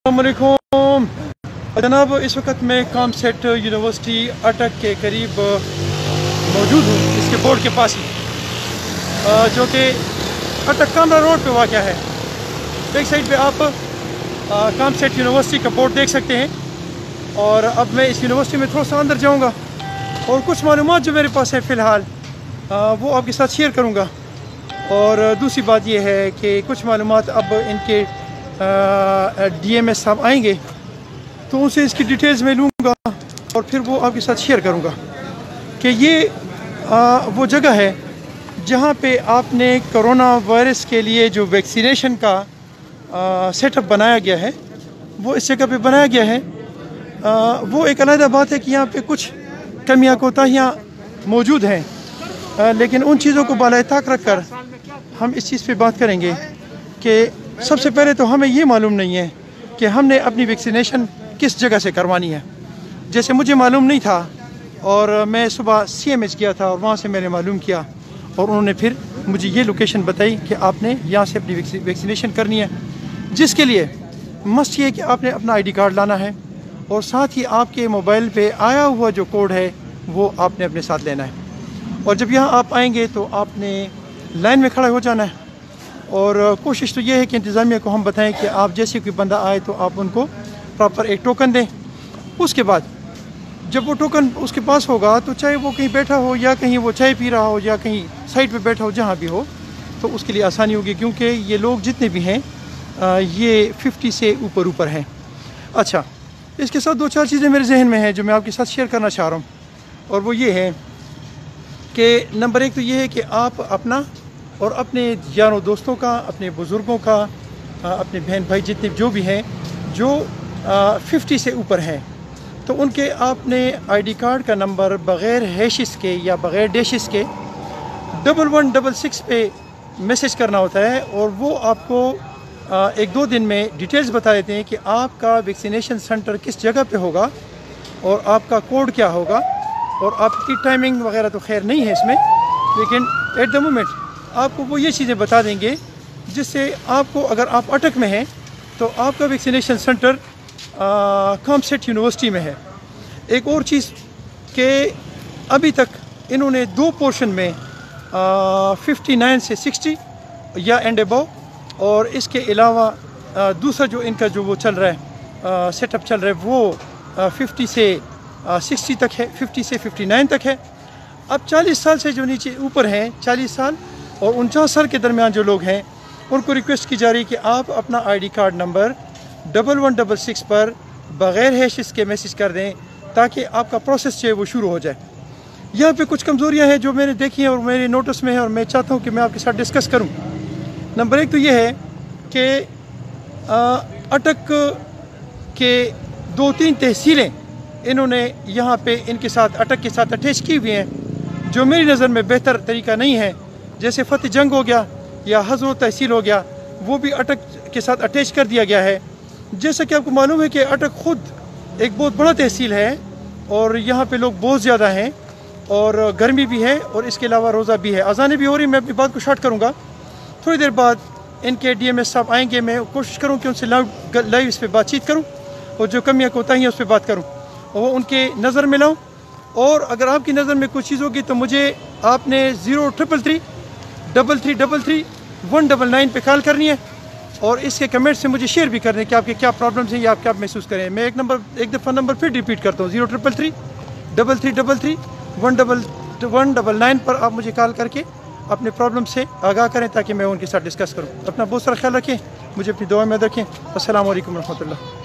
अस्सलामुअलैकुम जनाब, इस वक्त मैं कामसेट यूनिवर्सिटी अटक के करीब मौजूद हूँ, इसके बोर्ड के पास ही, जो कि अटक कामरा रोड पे वाक़ है। बैक साइड पे आप कामसेट यूनिवर्सिटी का बोर्ड देख सकते हैं। और अब मैं इस यूनिवर्सिटी में थोड़ा सा अंदर जाऊँगा और कुछ मालूमात जो मेरे पास है फ़िलहाल वो आपके साथ शेयर करूँगा। और दूसरी बात ये है कि कुछ मालूमात अब इनके DMS साहब आएंगे तो उनसे इसकी डिटेल्स में लूँगा और फिर वो आपके साथ शेयर करूँगा कि ये वो जगह है जहाँ पे आपने कोरोना वायरस के लिए जो वैक्सीनेशन का सेटअप बनाया गया है वो इस जगह पे बनाया गया है। वो एक अलग बात है कि यहाँ पे कुछ कमियाँ कोताहियाँ मौजूद हैं, लेकिन उन चीज़ों को बालाए ताक रख कर हम इस चीज़ पे बात करेंगे कि सबसे पहले तो हमें ये मालूम नहीं है कि हमने अपनी वैक्सीनेशन किस जगह से करवानी है। जैसे मुझे मालूम नहीं था और मैं सुबह CMH गया था और वहाँ से मैंने मालूम किया और उन्होंने फिर मुझे ये लोकेशन बताई कि आपने यहाँ से अपनी वैक्सीनेशन करनी है, जिसके लिए मस्ट ये कि आपने अपना ID कार्ड लाना है और साथ ही आपके मोबाइल पे आया हुआ जो कोड है वो आपने अपने साथ लेना है। और जब यहाँ आप आएंगे तो आपने लाइन में खड़ा हो जाना है और कोशिश तो ये है कि इंतज़ामिया को हम बताएं कि आप जैसे कोई बंदा आए तो आप उनको प्रॉपर एक टोकन दें। उसके बाद जब वो टोकन उसके पास होगा तो चाहे वो कहीं बैठा हो या कहीं वो चाय पी रहा हो या कहीं साइड पे बैठा हो, जहाँ भी हो, तो उसके लिए आसानी होगी क्योंकि ये लोग जितने भी हैं ये 50 से ऊपर हैं। अच्छा, इसके साथ दो चार चीज़ें मेरे जहन में हैं जो मैं आपके साथ शेयर करना चाह रहा हूँ और वो ये है कि नंबर एक तो ये है कि आप अपना और अपने यारों दोस्तों का, अपने बुज़ुर्गों का, अपने बहन भाई जितने जो भी हैं जो 50 से ऊपर हैं तो उनके आपने ID कार्ड का नंबर बग़ैर हैशिस के या बग़ैर डैशिस के 1166 पे मैसेज करना होता है और वो आपको एक दो दिन में डिटेल्स बता देते हैं कि आपका वैक्सीनेशन सेंटर किस जगह पे होगा और आपका कोड क्या होगा। और आपकी टाइमिंग वगैरह तो खैर नहीं है इसमें, लेकिन एट द मोमेंट आपको वो ये चीज़ें बता देंगे जिससे आपको, अगर आप अटक में हैं तो आपका वैक्सीनेशन सेंटर कामसेट यूनिवर्सिटी में है। एक और चीज़ कि अभी तक इन्होंने दो पोर्शन में 59 से 60 या एंड अबव और इसके अलावा दूसरा जो इनका जो वो चल रहा है सेटअप चल रहा है वो 50 से 60 तक है, 50 से 59 तक है। अब 40 साल से जो नीचे ऊपर हैं, 40 साल और 49 साल के दरमियान जो लोग हैं उनको रिक्वेस्ट की जा रही है कि आप अपना ID कार्ड नंबर 1166 पर बग़ैर हैशिस के मैसेज कर दें ताकि आपका प्रोसेस जो है वो शुरू हो जाए। यहाँ पे कुछ कमज़ोरियाँ हैं जो मैंने देखी हैं और मेरे नोटिस में है और मैं चाहता हूँ कि मैं आपके साथ डिस्कस करूँ। नंबर एक तो ये है कि अटक के 2-3 तहसीलें इन्होंने यहाँ पे इनके साथ अटक के साथ अटैच की हुई हैं जो मेरी नज़र में बेहतर तरीका नहीं है। जैसे फ़तेह जंग हो गया या हज़रत तहसील हो गया, वो भी अटक के साथ अटैच कर दिया गया है। जैसा कि आपको मालूम है कि अटक ख़ुद एक बहुत बड़ा तहसील है और यहाँ पे लोग बहुत ज़्यादा हैं और गर्मी भी है और इसके अलावा रोज़ा भी है, अज़ानें भी हो रही। मैं अपनी बात को शॉर्ट करूँगा, थोड़ी देर बाद इनके DMS साहब आएंगे, मैं कोशिश करूँ कि उनसे लाइव इस पर बातचीत करूँ और जो कमियाँ कोताहियाँ हैं उस पर बात करूँ और वो उनके नज़र में लाऊँ। और अगर आपकी नज़र में कुछ चीज़ होगी तो मुझे आपने 0333 3333 199 पे कॉल करनी है और इसके कमेंट से मुझे शेयर भी करने कि आपके क्या प्रॉब्लम्स हैं या आप क्या महसूस करें। मैं एक दफ़ा नंबर फिर रिपीट करता हूँ, 0333 3333 199 पर आप मुझे कॉल करके अपने प्रॉब्लम से आगाह करें ताकि मैं उनके साथ डिस्कस करूँ। अपना बहुत सारा ख्याल रखें, मुझे अपनी दुआ में रखें। अस्सलाम वालेकुम रहमतुल्लाह।